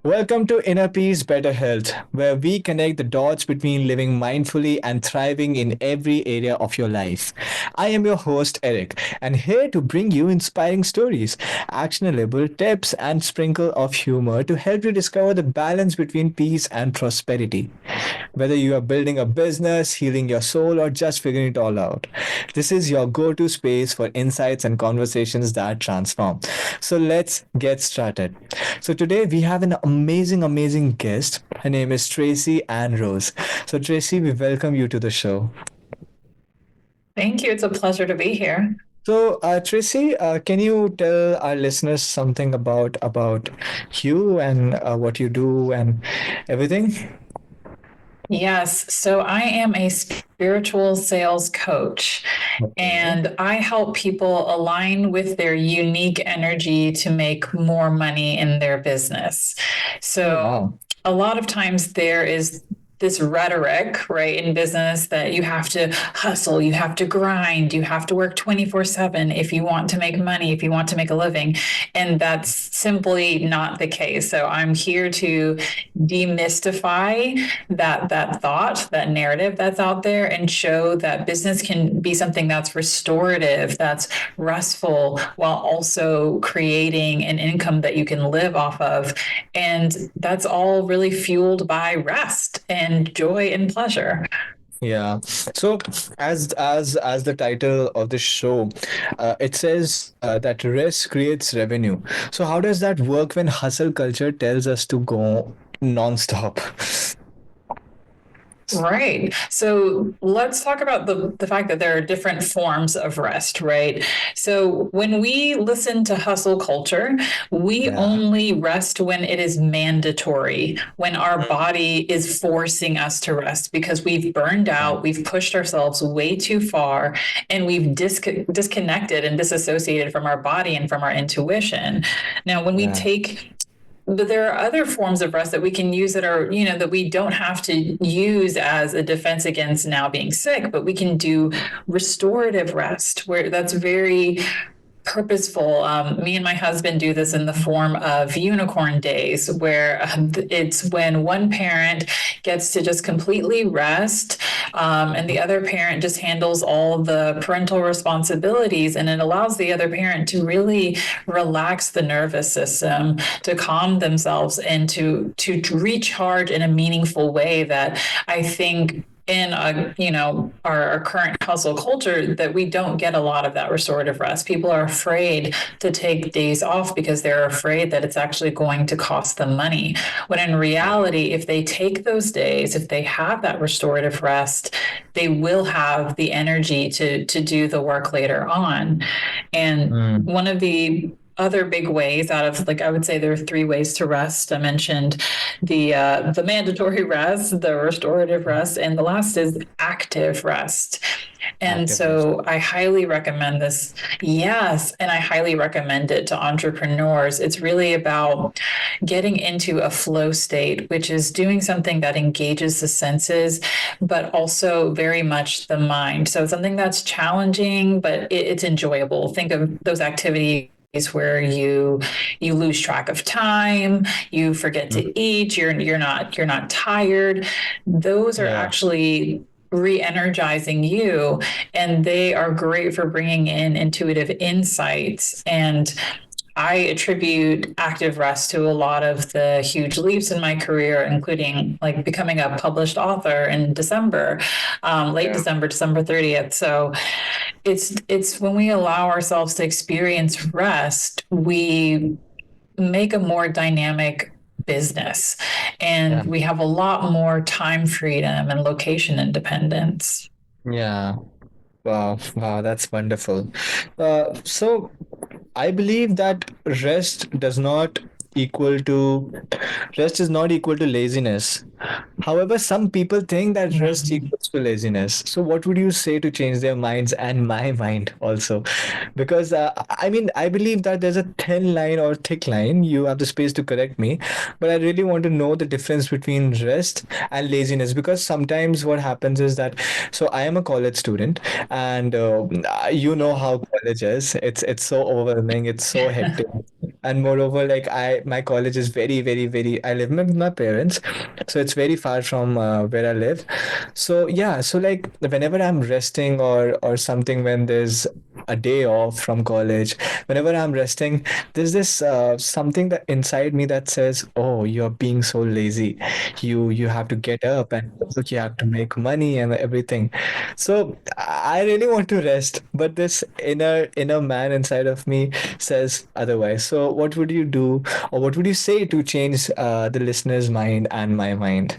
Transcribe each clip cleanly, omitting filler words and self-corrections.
Welcome to Inner Peace, Better Health, where we connect the dots between living mindfully and thriving in every area of your life. I am your host, Eric, and here to bring you inspiring stories, actionable tips, and sprinkle of humor to help you discover the balance between peace and prosperity. Whether you are building a business, healing your soul, or just figuring it all out, this is your go to space for insights and conversations that transform. So let's get started. So today we have an amazing guest. Her name is Tracey-Ann Rose. So Tracy, we welcome you to the show. Thank you. It's a pleasure to be here. So Tracy, can you tell our listeners something about you and what you do and everything? Yes. So I am a spiritual sales coach Okay. and I help people align with their unique energy to make more money in their business. Oh So wow. a lot of times there is this rhetoric, right, in business that you have to hustle, you have to grind, you have to work 24/7 if you want to make money, if you want to make a living. And that's simply not the case. So I'm here to demystify that thought, that narrative that's out there, and show that business can be something that's restorative, that's restful, while also creating an income that you can live off of. And that's all really fueled by rest and joy and pleasure. Yeah. So as the title of the show, it says that rest creates revenue. So how does that work when hustle culture tells us to go non-stop? Right. So let's talk about the fact that there are different forms of rest, right? So when we listen to hustle culture, we Yeah. only rest when it is mandatory, when our body is forcing us to rest because we've burned Yeah. out, we've pushed ourselves way too far, and we've disconnected and disassociated from our body and from our intuition. Now, when we Yeah. take but there are other forms of rest that we can use that are, that we don't have to use as a defense against now being sick, but we can do restorative rest where that's very purposeful. Me and my husband do this in the form of unicorn days, where it's when one parent gets to just completely rest, and the other parent just handles all the parental responsibilities, and it allows the other parent to really relax the nervous system, to calm themselves, and to recharge in a meaningful way that I think in our current hustle culture that we don't get a lot of that restorative rest. People are afraid to take days off because they're afraid that it's actually going to cost them money, when in reality, if they take those days, if they have that restorative rest, they will have the energy to do the work later on. And Mm. one of the other big ways, out of, like, I would say there are three ways to rest. I mentioned the mandatory rest, the restorative rest, and the last is active rest. And Active rest. so I highly recommend this. Yes, and I highly recommend it to entrepreneurs. It's really about getting into a flow state, which is doing something that engages the senses, but also very much the mind. So it's something that's challenging, but it's enjoyable. Think of those activities where you lose track of time, you forget Mm. to eat, you're not tired. Those are Yeah. actually re-energizing you, and they are great for bringing in intuitive insights. And I attribute active rest to a lot of the huge leaps in my career, including like becoming a published author in December, late Yeah. December, December 30th. So it's when we allow ourselves to experience rest, we make a more dynamic business, Yeah. and we have a lot more time freedom and location independence. Yeah. Wow. Wow. That's wonderful. So I believe that rest does not equal to rest is not equal to laziness. However, some people think that Yeah. rest equals to laziness. So, what would you say to change their minds and my mind also? Because I mean, I believe that there's a thin line or thick line. You have the space to correct me, but I really want to know the difference between rest and laziness. Because sometimes what happens is that, so I am a college student, and you know how college is. It's so overwhelming. It's so hectic, and moreover, like my college is very. I live with my parents, so it's very far from where I live. So yeah, so like whenever I'm resting or something, when there's a day off from college, whenever I'm resting, there's this something that inside me that says, oh, you're being so lazy. You have to get up and look, you have to make money and everything. So I really want to rest, but this inner man inside of me says otherwise. So what would you do, or what would you say to change the listener's mind and my mind?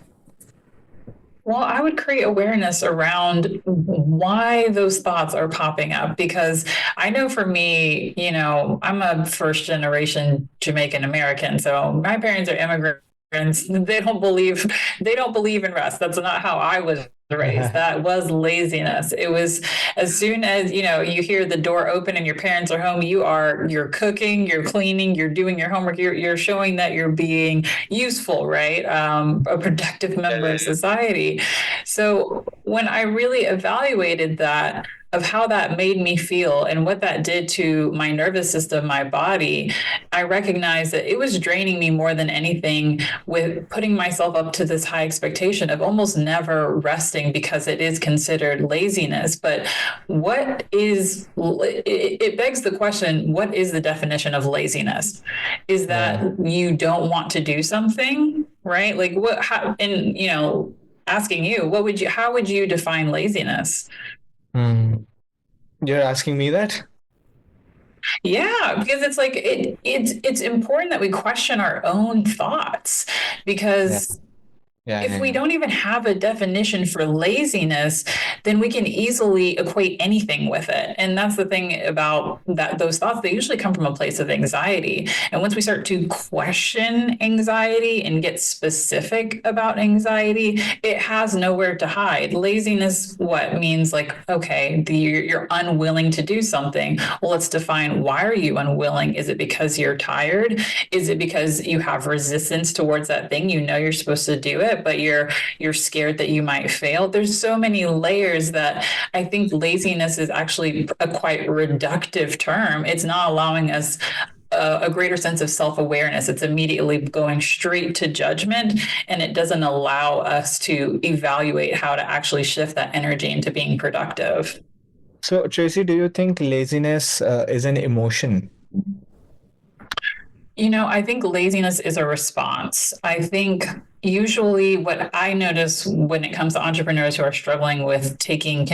Well, I would create awareness around why those thoughts are popping up because I know for me, I'm a first generation Jamaican American. So my parents are immigrants. They don't believe in rest. That's not how I was raised. That was laziness. It was as soon as, you hear the door open and your parents are home, you're cooking, you're cleaning, you're doing your homework, you're showing that you're being useful, right? A productive member of society. So when I really evaluated that, of how that made me feel and what that did to my nervous system, my body, I recognized that it was draining me more than anything with putting myself up to this high expectation of almost never resting because it is considered laziness. But it begs the question, what is the definition of laziness? Is Yeah. that you don't want to do something, right? Like and asking you, how would you define laziness? Hmm. You're asking me that? Yeah, because it's like it's important that we question our own thoughts Yeah. because Yeah. if we Yeah. don't even have a definition for laziness, then we can easily equate anything with it. And that's the thing about those thoughts, they usually come from a place of anxiety. And once we start to question anxiety and get specific about anxiety, it has nowhere to hide. Laziness, what means like, okay, you're unwilling to do something. Well, let's define, why are you unwilling? Is it because you're tired? Is it because you have resistance towards that thing? You know you're supposed to do it, but you're scared that you might fail. There's so many layers that I think laziness is actually a quite reductive term. It's not allowing us a greater sense of self-awareness. It's immediately going straight to judgment, and it doesn't allow us to evaluate how to actually shift that energy into being productive. So, Tracy, do you think laziness is an emotion? I think laziness is a response. I think usually what I notice when it comes to entrepreneurs who are struggling with taking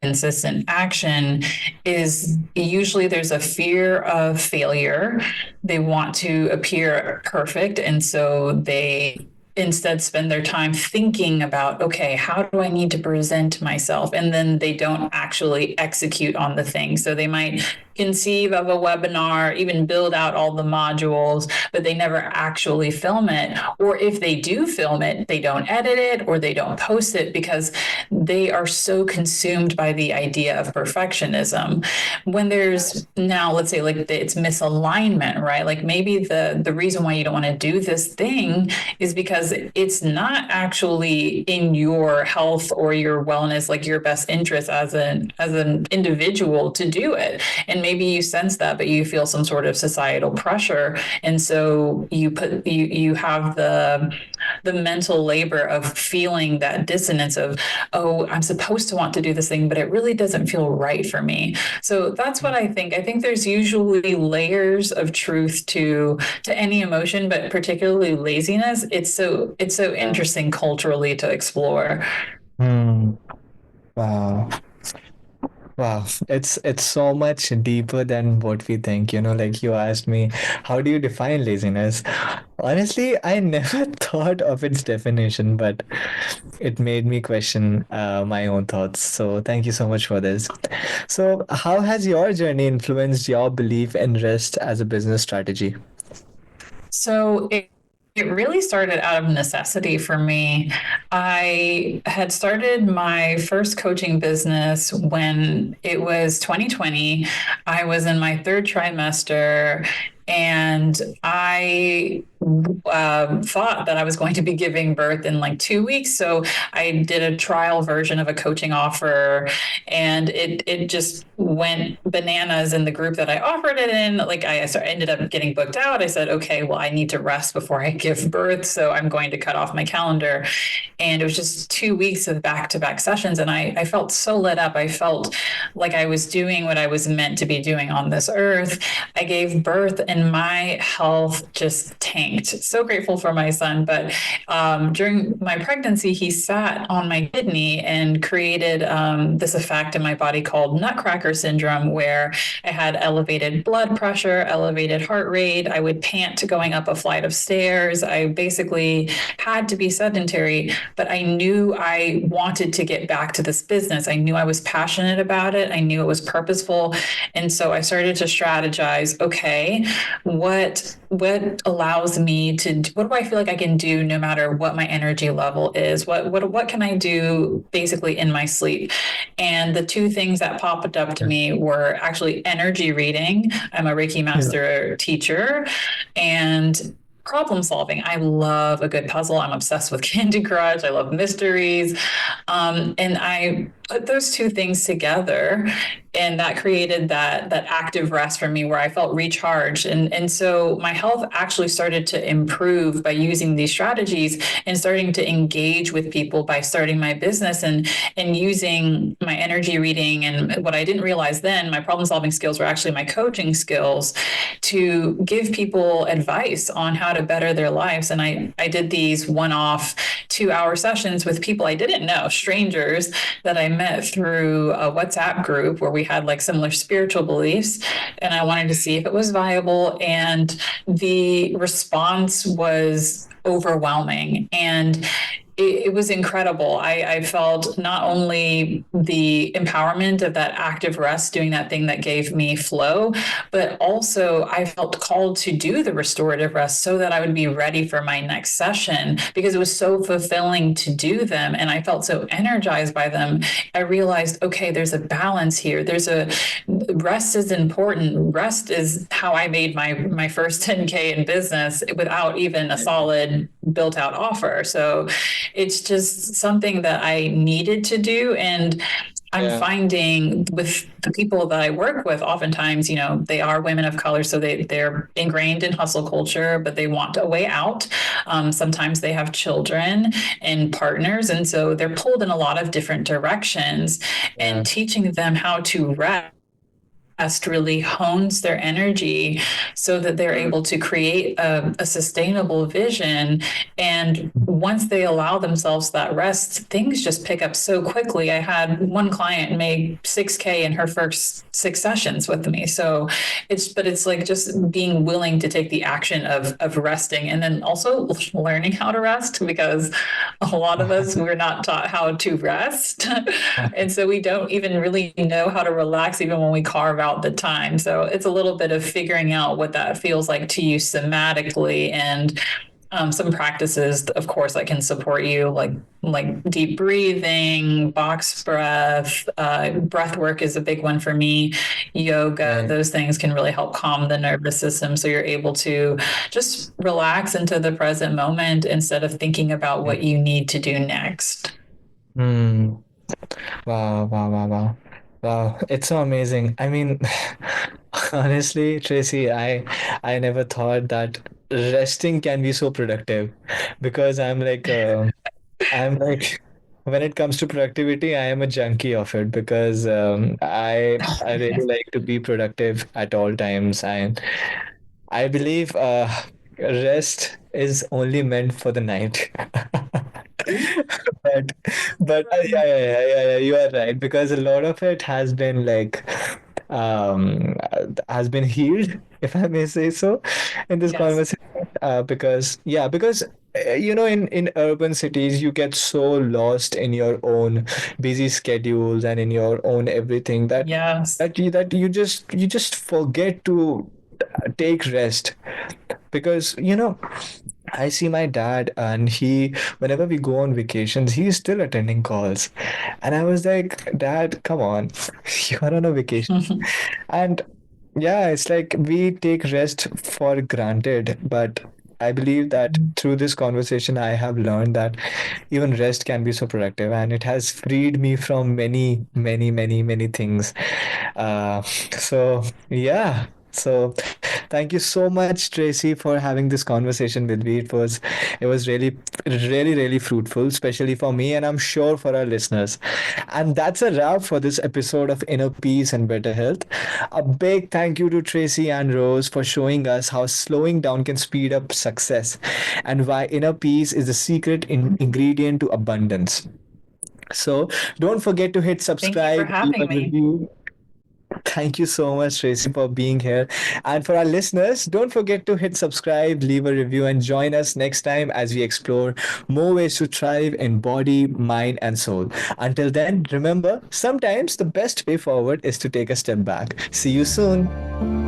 consistent action is usually there's a fear of failure. They want to appear perfect. And so they instead spend their time thinking about, okay, how do I need to present myself? And then they don't actually execute on the thing. So they might conceive of a webinar, even build out all the modules, but they never actually film it. Or if they do film it, they don't edit it or they don't post it because they are so consumed by the idea of perfectionism. When there's now, let's say, like it's misalignment, right? Like maybe the reason why you don't want to do this thing is because it's not actually in your health or your wellness, like your best interest as an individual to do it. And maybe you sense that, but you feel some sort of societal pressure, and so you have the mental labor of feeling that dissonance of, oh, I'm supposed to want to do this thing, but it really doesn't feel right for me. So that's what I think. I think there's usually layers of truth to any emotion, but particularly laziness. It's so interesting culturally to explore. Hmm. Wow. Wow, it's so much deeper than what we think. Like you asked me, how do you define laziness? Honestly, I never thought of its definition, but it made me question my own thoughts. So thank you so much for this. So, how has your journey influenced your belief in rest as a business strategy? So It really started out of necessity for me. I had started my first coaching business when it was 2020. I was in my third trimester, and I thought that I was going to be giving birth in like 2 weeks. So I did a trial version of a coaching offer, and it just went bananas in the group that I offered it in. Like ended up getting booked out. I said, okay, well, I need to rest before I give birth, so I'm going to cut off my calendar. And it was just 2 weeks of back-to-back sessions, and I felt so lit up. I felt like I was doing what I was meant to be doing on this earth. I gave birth, and my health just tanked. So grateful for my son, but during my pregnancy, he sat on my kidney and created this effect in my body called nutcracker syndrome, where I had elevated blood pressure, elevated heart rate. I would pant going up a flight of stairs. I basically had to be sedentary, but I knew I wanted to get back to this business. I knew I was passionate about it. I knew it was purposeful. And so I started to strategize, okay, what allows me to, what do I feel like I can do no matter what my energy level is? What can I do basically in my sleep? And the two things that popped up to me were actually energy reading. I'm a Reiki Yeah. master teacher, and problem solving. I love a good puzzle. I'm obsessed with Candy Crush. I love mysteries. And I put those two things together, and that created that active rest for me where I felt recharged. And so my health actually started to improve by using these strategies and starting to engage with people by starting my business and using my energy reading. And what I didn't realize then, my problem solving skills were actually my coaching skills to give people advice on how to better their lives. And I did these one-off 2-hour sessions with people I didn't know, strangers that I met through a WhatsApp group where we had like similar spiritual beliefs. And I wanted to see if it was viable. And the response was overwhelming. And it was incredible. I felt not only the empowerment of that active rest, doing that thing that gave me flow, but also I felt called to do the restorative rest so that I would be ready for my next session, because it was so fulfilling to do them. And I felt so energized by them. I realized, okay, there's a balance here. Rest is important. Rest is how I made my first 10K in business without even a solid built out offer. So it's just something that I needed to do. And I'm Yeah. finding with the people that I work with, oftentimes, they are women of color, so they're ingrained in hustle culture, but they want a way out. Sometimes they have children and partners, and so they're pulled in a lot of different directions. Yeah. And teaching them how to rest really hones their energy so that they're able to create a sustainable vision. And once they allow themselves that rest, things just pick up so quickly. I had one client make 6K in her first 6 sessions with me. So it's like just being willing to take the action of resting, and then also learning how to rest, because a lot of us, we're not taught how to rest. And so we don't even really know how to relax even when we carve out the time. So it's a little bit of figuring out what that feels like to you somatically, and some practices, of course, that can support you, like deep breathing, box breath. Breath work is a big one for me. Yoga, Right. those things can really help calm the nervous system, so you're able to just relax into the present moment instead of thinking about what you need to do next. Hmm. Wow, wow, wow, wow. Wow, it's so amazing. I mean, honestly, Tracy, I never thought that resting can be so productive, because I'm like when it comes to productivity, I am a junkie of it, because I really like to be productive at all times. And I believe rest is only meant for the night. But yeah, yeah, yeah, yeah, yeah, you are right, because a lot of it has been has been healed, if I may say so, in this Yes. conversation. Because in urban cities you get so lost in your own busy schedules and in your own everything, Yes. that you just forget to take rest, because I see my dad, and whenever we go on vacations, he's still attending calls. And I was like, Dad, come on, you are on a vacation. And yeah, it's like we take rest for granted, but I believe that through this conversation, I have learned that even rest can be so productive, and it has freed me from many, many, many, many things. So yeah. So thank you so much, Tracy, for having this conversation with me. It was really, really fruitful, especially for me, and I'm sure for our listeners. And that's a wrap for this episode of Inner Peace and Better Health. A big thank you to Tracey-Ann Rose for showing us how slowing down can speed up success and why inner peace is the secret ingredient to abundance. So don't forget to hit Thank you for subscribe, leave a having me. review. Thank you so much, Tracy, for being here. And for our listeners, don't forget to hit subscribe, leave a review, and join us next time as we explore more ways to thrive in body, mind, and soul. Until then, remember, sometimes the best way forward is to take a step back. See you soon.